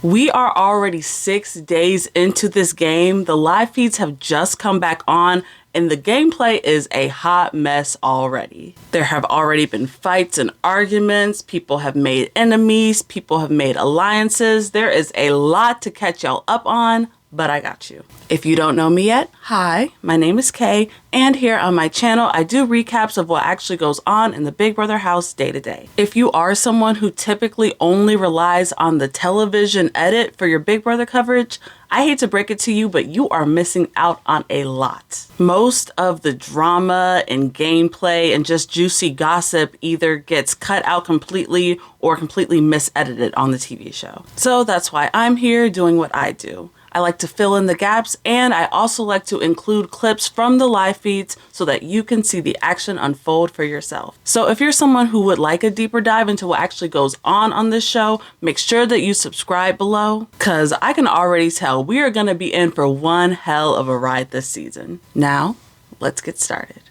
We are already 6 days into this game. The live feeds have just come back on and the gameplay is a hot mess already. There have already been fights and arguments. People have made enemies. People have made alliances. There is a lot to catch y'all up on, but I got you. If you don't know me yet, hi, my name is Kay, and here on my channel, I do recaps of what actually goes on in the Big Brother house day to day. If you are someone who typically only relies on the television edit for your Big Brother coverage, I hate to break it to you, but you are missing out on a lot. Most of the drama and gameplay and just juicy gossip either gets cut out completely or completely misedited on the TV show. So that's why I'm here doing what I do. I like to fill in the gaps, and I also like to include clips from the live feeds so that you can see the action unfold for yourself. So if you're someone who would like a deeper dive into what actually goes on this show, make sure that you subscribe below, because I can already tell we are going to be in for one hell of a ride this season. Now, let's get started.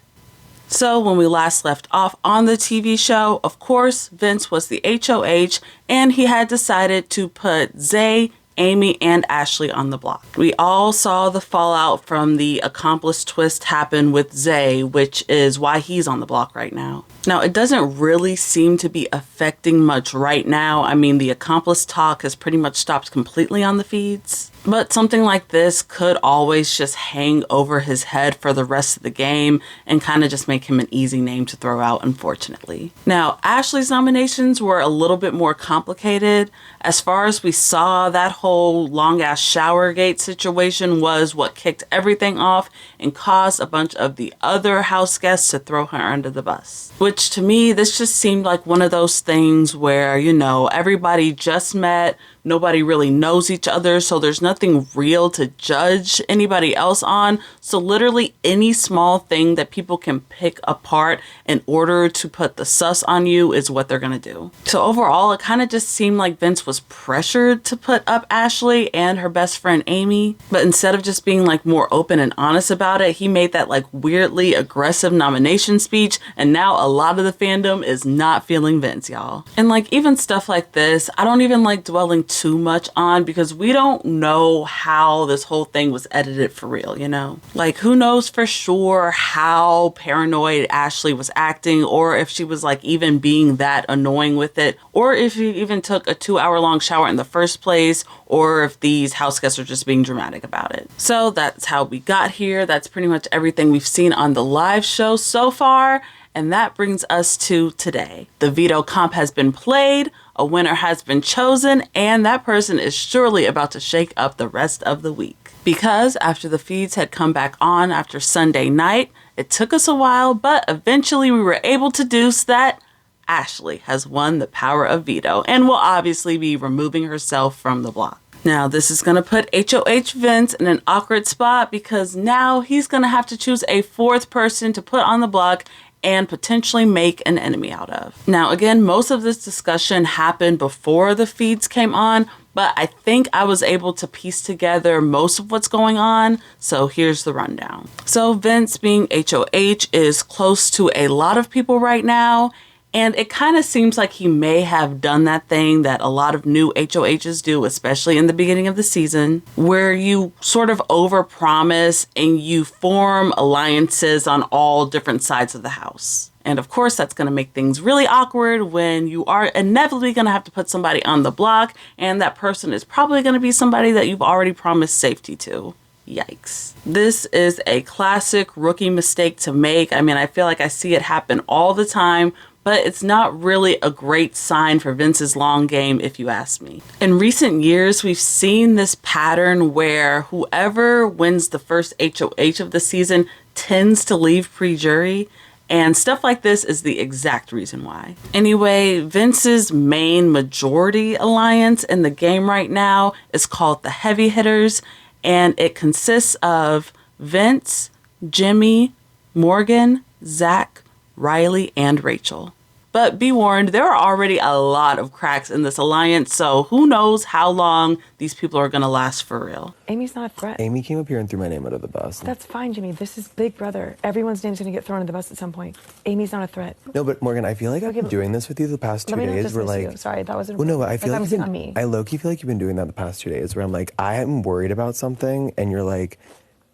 So when we last left off on the TV show, of course, Vince was the HOH, and he had decided to put Zay, Amy, and Ashley on the block. We all saw the fallout from the accomplice twist happen with Zay, which is why he's on the block right now. Now, it doesn't really seem to be affecting much right now. I mean, the accomplice talk has pretty much stopped completely on the feeds. But something like this could always just hang over his head for the rest of the game and kind of just make him an easy name to throw out, unfortunately. Now, Ashley's nominations were a little bit more complicated. As far as we saw, that whole long-ass showergate situation was what kicked everything off and caused a bunch of the other house guests to throw her under the bus. Which to me, this just seemed like one of those things where, you know, everybody just met, nobody really knows each other, so there's nothing real to judge anybody else on. So literally any small thing that people can pick apart in order to put the sus on you is what they're gonna do. So overall, it kind of just seemed like Vince was pressured to put up Ashley and her best friend Amy. But instead of just being like more open and honest about it, he made that like weirdly aggressive nomination speech, and now a lot of the fandom is not feeling Vince, y'all. And like even stuff like this, I don't even like dwelling too much on because we don't know how this whole thing was edited for real, you know? Like who knows for sure how paranoid Ashley was acting, or if she was like even being that annoying with it, or if she even took a 2-hour-long shower in the first place, or if these house guests are just being dramatic about it. So that's how we got here. That's pretty much everything we've seen on the live show so far. And that brings us to today. The veto comp has been played, a winner has been chosen, and that person is surely about to shake up the rest of the week. Because after the feeds had come back on after Sunday night, it took us a while, but eventually we were able to deduce that Ashley has won the power of veto and will obviously be removing herself from the block. Now, this is going to put HOH Vince in an awkward spot because now he's going to have to choose a fourth person to put on the block and potentially make an enemy out of. Now, again, most of this discussion happened before the feeds came on, but I think I was able to piece together most of what's going on, so here's the rundown. So Vince, being HOH, is close to a lot of people right now, and it kind of seems like he may have done that thing that a lot of new HOHs do, especially in the beginning of the season, where you sort of overpromise and you form alliances on all different sides of the house. And of course, that's going to make things really awkward when you are inevitably going to have to put somebody on the block, and that person is probably going to be somebody that you've already promised safety to. Yikes. This is a classic rookie mistake to make. I mean, I feel like I see it happen all the time, but it's not really a great sign for Vince's long game, if you ask me. In recent years, we've seen this pattern where whoever wins the first HOH of the season tends to leave pre-jury, and stuff like this is the exact reason why. Anyway, Vince's main majority alliance in the game right now is called the Heavy Hitters, and it consists of Vince, Jimmy, Morgan, Zach, Rylie, and Rachel. But be warned, there are already a lot of cracks in this alliance, so who knows how long these people are gonna last for real. Amy's not a threat. Amy came up here and threw my name under the bus. That's fine, Jimmy. This is Big Brother. Everyone's name's gonna get thrown under the bus at some point. Amy's not a threat. No, but Morgan, I feel like I've been doing this with you the past 2 days. We're like, sorry, that wasn't. well, no, I feel like on me. I low-key feel like you've been doing that the past 2 days, where I'm like, I am worried about something, and you're like,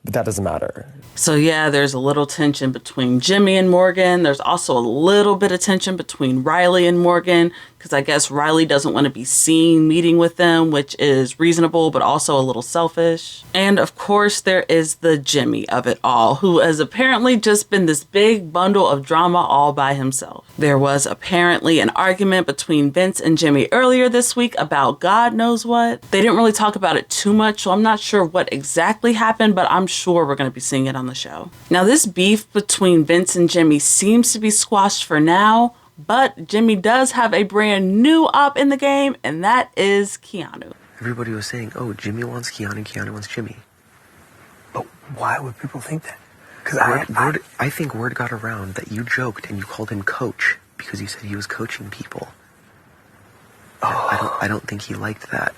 but that doesn't matter. So yeah, there's a little tension between Jimmy and Morgan. There's also a little bit of tension between Rylie and Morgan, because I guess Rylie doesn't want to be seen meeting with them, which is reasonable, but also a little selfish. And of course, there is the Jimmy of it all, who has apparently just been this big bundle of drama all by himself. There was apparently an argument between Vince and Jimmy earlier this week about God knows what. They didn't really talk about it too much, so I'm not sure what exactly happened, but I'm sure we're going to be seeing it on the show. Now, this beef between Vince and Jimmy seems to be squashed for now, but Jimmy does have a brand new op in the game, and that is Keanu. Everybody was saying, oh, Jimmy wants Keanu, Keanu wants Jimmy. But why would people think that? Because I think word got around that you joked and you called him coach because you said he was coaching people. I don't think he liked that.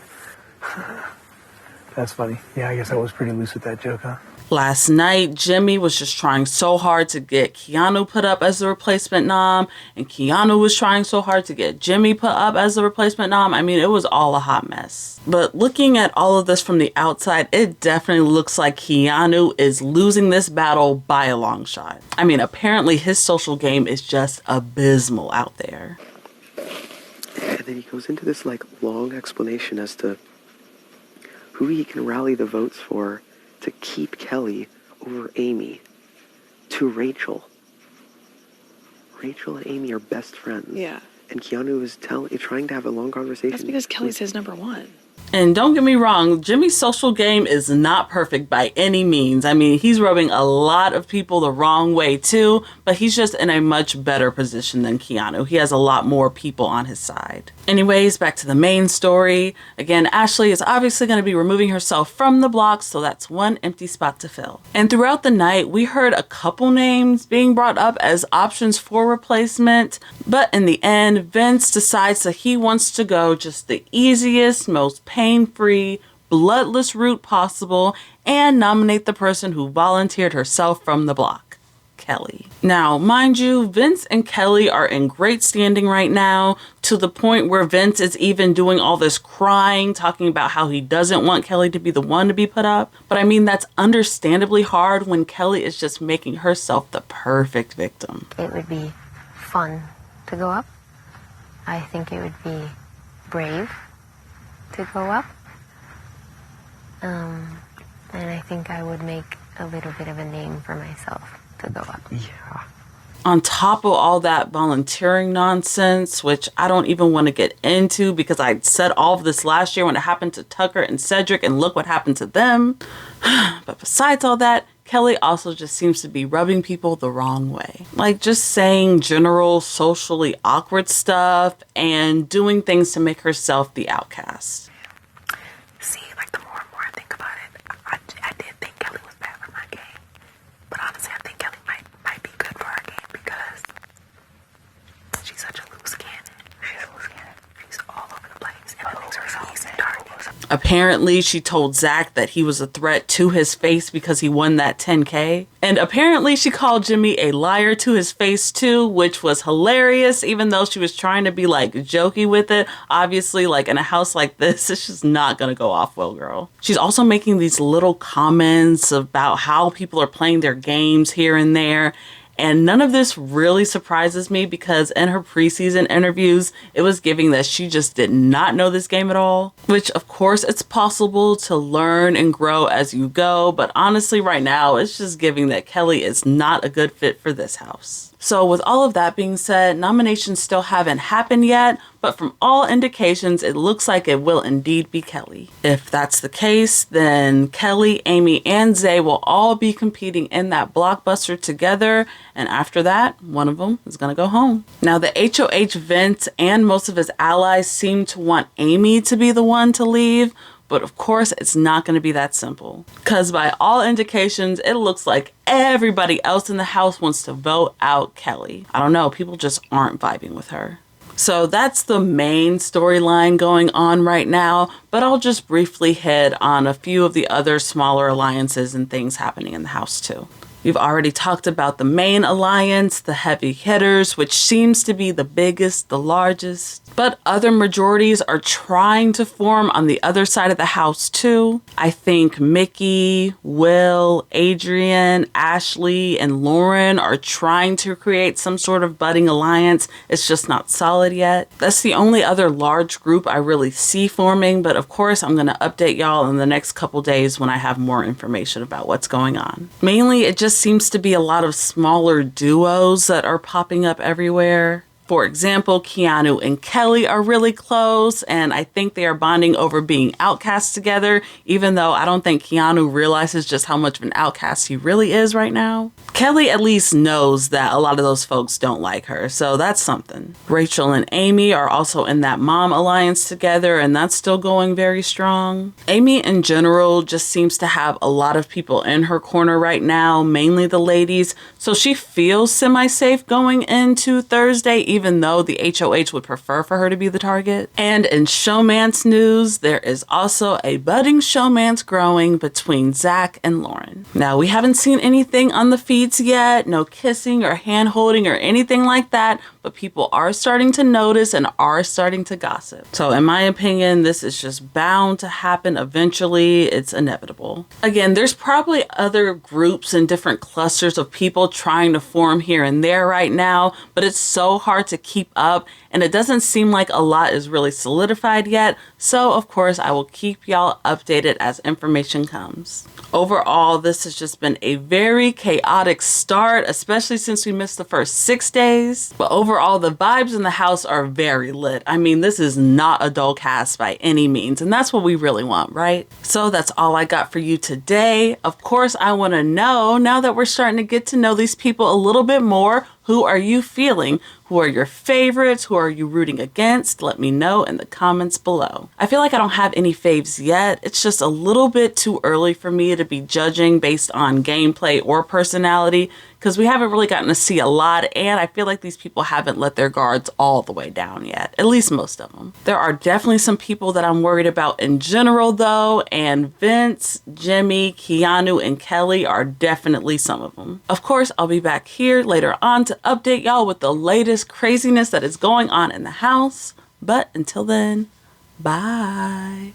That's funny. Yeah, I guess I was pretty loose with that joke, huh? Last night, Jimmy was just trying so hard to get Keanu put up as the replacement nom, and Keanu was trying so hard to get Jimmy put up as the replacement nom. I mean, it was all a hot mess. But looking at all of this from the outside, it definitely looks like Keanu is losing this battle by a long shot. I mean, apparently his social game is just abysmal out there. And then he goes into this, like, long explanation as to who he can rally the votes for to keep Kelley over Amy to Rachel. Rachel and Amy are best friends. Yeah. And Keanu is trying to have a long conversation. That's because Kelley's his number one. And don't get me wrong, Jimmy's social game is not perfect by any means. I mean, he's rubbing a lot of people the wrong way too, but he's just in a much better position than Keanu. He has a lot more people on his side. Anyways, back to the main story. Again, Ashley is obviously going to be removing herself from the block, so that's one empty spot to fill. And throughout the night, we heard a couple names being brought up as options for replacement, but in the end, Vince decides that he wants to go just the easiest, most pain-free, bloodless route possible and nominate the person who volunteered herself from the block, Kelley. Now, mind you, Vince and Kelley are in great standing right now, to the point where Vince is even doing all this crying, talking about how he doesn't want Kelley to be the one to be put up. But I mean, that's understandably hard when Kelley is just making herself the perfect victim. It would be fun to go up. I think it would be brave to go up. And I think I would make a little bit of a name for myself to go up. Yeah. On top of all that volunteering nonsense, which I don't even want to get into because I said all of this last year when it happened to Tucker and Cedric, and look what happened to them. But besides all that, Kelley also just seems to be rubbing people the wrong way. Like just saying general socially awkward stuff and doing things to make herself the outcast. See, like the more and more I think about it, I did think Kelley was bad for my game. But honestly, I think Kelley might be good for our game because she's such a loose cannon. She's a loose cannon. She's all over the place. And it makes her so easy to target. Apparently, she told Zach that he was a threat to his face because he won that 10K. And apparently, she called Jimmy a liar to his face too, which was hilarious, even though she was trying to be like jokey with it. Obviously, like in a house like this, it's just not gonna go off well, girl. She's also making these little comments about how people are playing their games here and there. And none of this really surprises me because in her preseason interviews, it was giving that she just did not know this game at all. Which, of course, it's possible to learn and grow as you go. But honestly, right now, it's just giving that Kelley is not a good fit for this house. So with all of that being said, nominations still haven't happened yet, but from all indications, it looks like it will indeed be Kelley. If that's the case, then Kelley, Amy, and Zay will all be competing in that blockbuster together, and after that, one of them is gonna go home. Now, the HOH Vince and most of his allies seem to want Amy to be the one to leave, But of course, it's not going to be that simple. Because by all indications, it looks like everybody else in the house wants to vote out Kelley. I don't know, people just aren't vibing with her. So that's the main storyline going on right now, but I'll just briefly hit on a few of the other smaller alliances and things happening in the house too. We've already talked about the main alliance, the heavy hitters, which seems to be the biggest, the largest. But other majorities are trying to form on the other side of the house too. I think Mickey, Will, Adrian, Ashley, and Lauren are trying to create some sort of budding alliance. It's just not solid yet. That's the only other large group I really see forming, but of course I'm going to update y'all in the next couple days when I have more information about what's going on. Mainly, it just seems to be a lot of smaller duos that are popping up everywhere. For example, Keanu and Kelley are really close, and I think they are bonding over being outcasts together, even though I don't think Keanu realizes just how much of an outcast he really is right now. Kelley at least knows that a lot of those folks don't like her, so that's something. Rachel and Amy are also in that mom alliance together, and that's still going very strong. Amy in general just seems to have a lot of people in her corner right now, mainly the ladies, so she feels semi-safe going into Thursday, even though the HOH would prefer for her to be the target. And in showmance news, there is also a budding showmance growing between Zach and Lauren. Now, we haven't seen anything on the feeds yet, no kissing or hand holding or anything like that, but people are starting to notice and are starting to gossip. So in my opinion, this is just bound to happen eventually. It's inevitable. Again, there's probably other groups and different clusters of people trying to form here and there right now, but it's so hard to keep up, and it doesn't seem like a lot is really solidified yet. So of course, I will keep y'all updated as information comes. Overall, this has just been a very chaotic start, especially since we missed the first 6 days. But overall, the vibes in the house are very lit. I mean, this is not a dull cast by any means, and that's what we really want, right? So that's all I got for you today. Of course, I want to know, now that we're starting to get to know these people a little bit more, who are you feeling? Who are your favorites? Who are you rooting against? Let me know in the comments below. I feel like I don't have any faves yet. It's just a little bit too early for me to be judging based on gameplay or personality, because we haven't really gotten to see a lot, and I feel like these people haven't let their guards all the way down yet, at least most of them. There are definitely some people that I'm worried about in general though, and Vince, Jimmy, Keanu, and Kelley are definitely some of them. Of course, I'll be back here later on to update y'all with the latest craziness that is going on in the house, but until then, bye.